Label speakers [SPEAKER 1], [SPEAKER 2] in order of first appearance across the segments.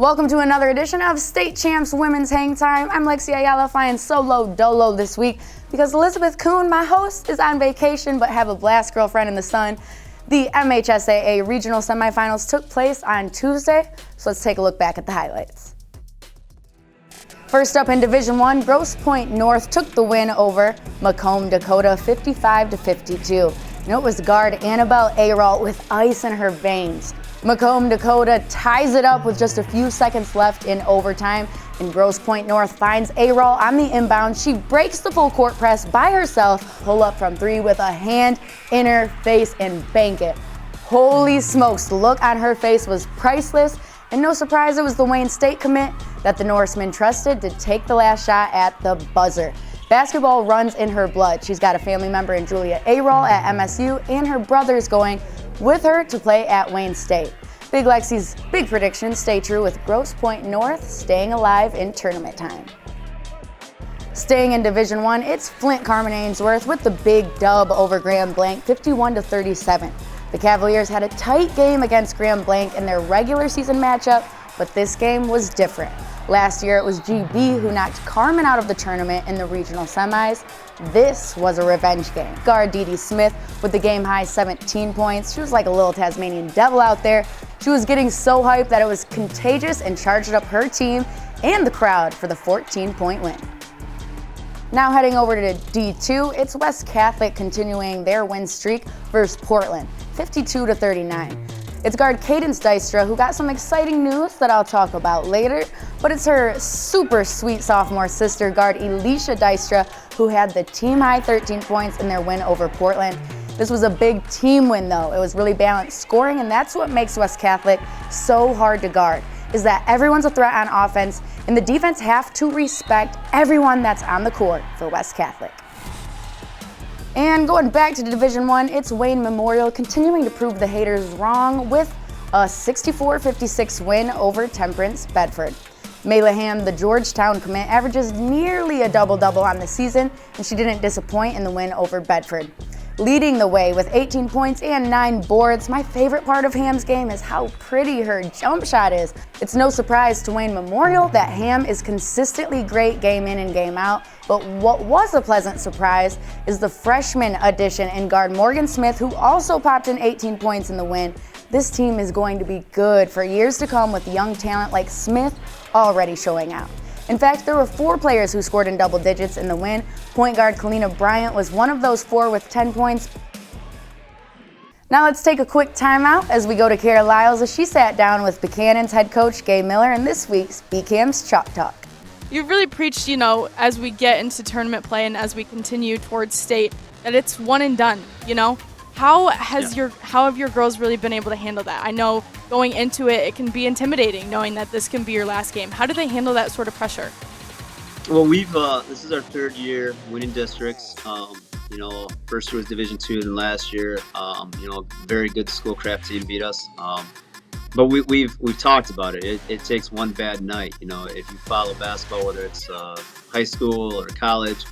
[SPEAKER 1] Welcome to another edition of State Champs Women's Hangtime. I'm Lexi Ayala flying solo dolo this week because Elizabeth Kuhn, my host, is on vacation but have a blast girlfriend in the sun. The MHSAA regional semifinals took place on Tuesday, so let's take a look back at the highlights. First up in Division I, Grosse Pointe North took the win over Macomb, Dakota 55-52. And it was guard Annabelle Aralt with ice in her veins. Macomb, Dakota ties it up with just a few seconds left in overtime, and Grosse Pointe North finds Aralt on the inbound. She breaks the full court press by herself, pull up from three with a hand in her face and bank it. Holy smokes, the look on her face was priceless, and no surprise it was the Wayne State commit that the Norsemen trusted to take the last shot at the buzzer. Basketball runs in her blood. She's got a family member in Julia Aralt at MSU, and her brother's going with her to play at Wayne State. Big Lexi's big predictions stay true with Grosse Pointe North staying alive in tournament time. Staying in Division I, it's Flint Carmen Ainsworth with the big dub over Grand Blanc 51-37. The Cavaliers had a tight game against Grand Blanc in their regular season matchup, but this game was different. Last year it was GB who knocked Carmen out of the tournament in the regional semis. This was a revenge game. Guard Dee Smith with the game-high 17 points. She was like a little Tasmanian devil out there. She was getting so hyped that it was contagious and charged up her team and the crowd for the 14-point win. Now heading over to D2, it's West Catholic continuing their win streak versus Portland, 52-39. It's guard Cadence Dystra who got some exciting news that I'll talk about later, but it's her super sweet sophomore sister, guard Alicia Dystra, who had the team-high 13 points in their win over Portland. This was a big team win though. It was really balanced scoring, and that's what makes West Catholic so hard to guard, is that everyone's a threat on offense, and the defense have to respect everyone that's on the court for West Catholic. And going back to Division I, it's Wayne Memorial continuing to prove the haters wrong with a 64-56 win over Temperance Bedford. Mayla Ham, the Georgetown commit, averages nearly a double-double on the season, and she didn't disappoint in the win over Bedford. Leading the way with 18 points and 9 boards, my favorite part of Ham's game is how pretty her jump shot is. It's no surprise to Wayne Memorial that Ham is consistently great game in and game out, but what was a pleasant surprise is the freshman addition in guard Morgan Smith, who also popped in 18 points in the win. This team is going to be good for years to come with young talent like Smith already showing out. In fact, there were 4 players who scored in double digits in the win. Point guard Kalina Bryant was one of those 4 with 10 points. Now let's take a quick timeout as we go to Kara Lyles as she sat down with Buchanan's head coach Gay Miller in this week's BCAM's Chalk Talk.
[SPEAKER 2] You've really preached, as we get into tournament play and as we continue towards state, that it's one and done, How have your girls really been able to handle that? I know going into it, it can be intimidating knowing that this can be your last game. How do they handle that sort of pressure?
[SPEAKER 3] Well, this is our 3rd year winning districts. First year was Division II, and last year, very good Schoolcraft team beat us. But we've talked about it. It takes one bad night. If you follow basketball, whether it's high school or college.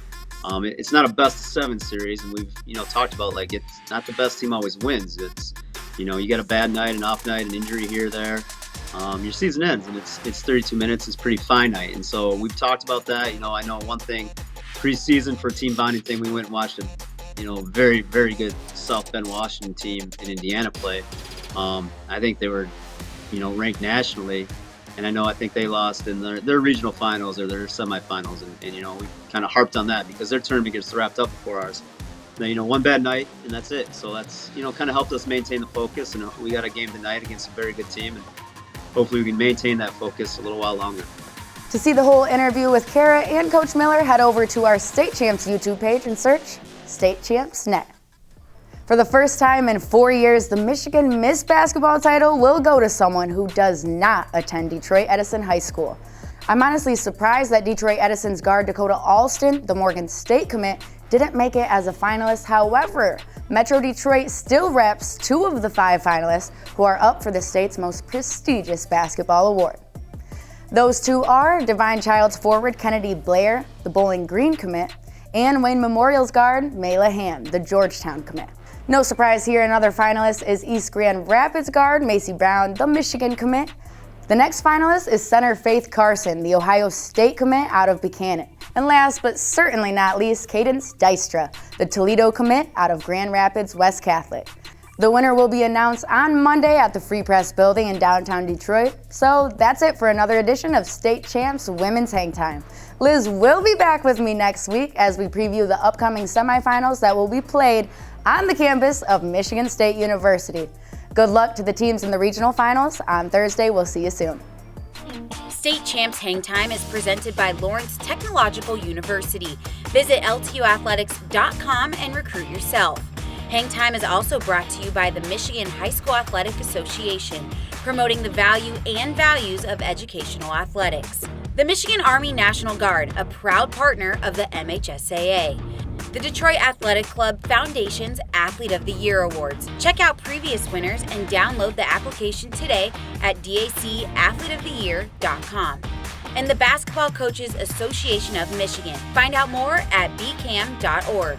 [SPEAKER 3] It's not a best-of-7 series, and we've talked about it's not the best team always wins. It's you get a bad night, an off night, an injury here or there. Your season ends, and it's 32 minutes. It's pretty finite, and so we've talked about that. I know one thing, preseason for a team bonding thing, we went and watched a very, very good South Bend, Washington team in Indiana play. I think they were ranked nationally. And I think they lost in their regional finals or their semifinals, and we kind of harped on that because their tournament gets wrapped up before ours. Now, one bad night and that's it. So that's kind of helped us maintain the focus, and we got a game tonight against a very good team, and hopefully we can maintain that focus a little while longer.
[SPEAKER 1] To see the whole interview with Kara and Coach Miller, head over to our State Champs YouTube page and search State Champs Net. For the first time in 4 years, the Michigan Miss Basketball title will go to someone who does not attend Detroit Edison High School. I'm honestly surprised that Detroit Edison's guard Dakota Alston, the Morgan State commit, didn't make it as a finalist. However, Metro Detroit still reps 2 of the 5 finalists who are up for the state's most prestigious basketball award. Those 2 are Divine Child's forward Kennedy Blair, the Bowling Green commit, and Wayne Memorial's guard Mayla Ham, the Georgetown commit. No surprise here, another finalist is East Grand Rapids guard Macy Brown, the Michigan commit. The next finalist is center Faith Carson, the Ohio State commit out of Buchanan. And last but certainly not least, Cadence Dystra, the Toledo commit out of Grand Rapids West Catholic. The winner will be announced on Monday at the Free Press Building in downtown Detroit. So that's it for another edition of State Champs Women's Hangtime. Liz will be back with me next week as we preview the upcoming semifinals that will be played on the campus of Michigan State University. Good luck to the teams in the regional finals. On Thursday, we'll see you soon.
[SPEAKER 4] State Champs Hangtime is presented by Lawrence Technological University. Visit ltuathletics.com and recruit yourself. Hangtime is also brought to you by the Michigan High School Athletic Association, promoting the value and values of educational athletics. The Michigan Army National Guard, a proud partner of the MHSAA. The Detroit Athletic Club Foundation's Athlete of the Year Awards. Check out previous winners and download the application today at dacathleteoftheyear.com. And the Basketball Coaches Association of Michigan. Find out more at bcam.org.